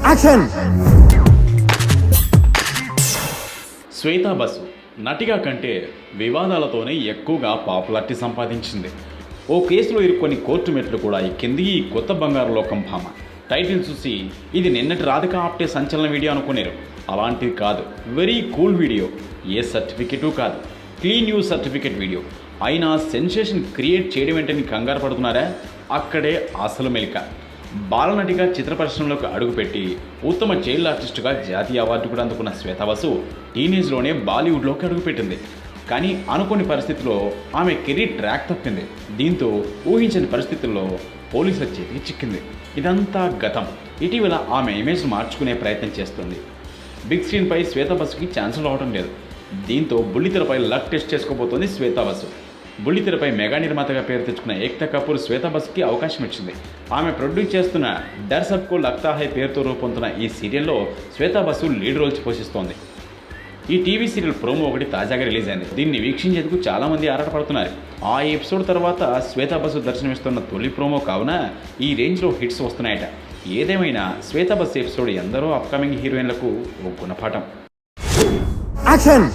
Action. Shweta bus నటిగా కంటే వివాదాలతోనే ఎక్కువగా పాపులారిటీ సంపాదించింది. ఓ కేసులో ఇరుక్కొని కోర్టు మెట్లు కూడా ఎక్కింది ఈ కొత్త బంగారు లోకం భామ. టైటిల్ చూసి ఇది నిన్నటి రాధిక ఆప్టే సంచలన వీడియో అనుకునేరు. అలాంటిది కాదు, వెరీ కూల్ వీడియో. ఏ సర్టిఫికెటు కాదు, క్లీన్ న్యూస్ సర్టిఫికెట్ వీడియో. అయినా సెన్సేషన్ క్రియేట్ చేయడం ఏంటని కంగారు పడుతున్నారా? అక్కడే అసలు మెలిక. బాలనటిగా చిత్ర పరిశ్రమలోకి అడుగుపెట్టి ఉత్తమ చైల్డ్ ఆర్టిస్టుగా జాతీయ అవార్డు కూడా అందుకున్న శ్వేతా బసు టీనేజ్లోనే బాలీవుడ్లోకి అడుగుపెట్టింది. కానీ అనుకోని పరిస్థితుల్లో ఆమె కెరీర్ ట్రాక్ తప్పింది. దీంతో ఊహించని పరిస్థితుల్లో పోలీసుల చేతికి చిక్కింది. ఇదంతా గతం. ఇటీవల ఆమె ఇమేజ్ మార్చుకునే ప్రయత్నం చేస్తుంది. బిగ్ స్క్రీన్పై శ్వేతా బసుకి ఛాన్సులు రావడం లేదు. దీంతో బుల్లితెరపై లక్ టెస్ట్ చేసుకోబోతోంది శ్వేతా బసు. బుల్లితెరపై మెగా నిర్మాతగా పేరు తెచ్చుకున్న ఏక్తా కపూర్ శ్వేతా బసుకి అవకాశం ఇచ్చింది. ఆమె ప్రొడ్యూస్ చేస్తున్న డర్ సబ్కో లగ్తా హై పేరుతో రూపొందుతున్న ఈ సీరియల్లో శ్వేతా బసు లీడ్ రోల్స్ పోషిస్తోంది. ఈ టీవీ సీరియల్ ప్రోమో ఒకటి తాజాగా రిలీజ్ అయింది. దీన్ని వీక్షించేందుకు చాలామంది ఆరాటపడుతున్నారు. ఆ ఎపిసోడ్ తర్వాత శ్వేతా బసు దర్శనమిస్తున్న తొలి ప్రోమో కావున ఈ రేంజ్లో హిట్స్ వస్తున్నాయట. ఏదేమైనా శ్వేతా బసు ఎపిసోడ్ ఎందరో అప్కమింగ్ హీరోయిన్లకు ఓ గుణపాఠం. యాక్షన్.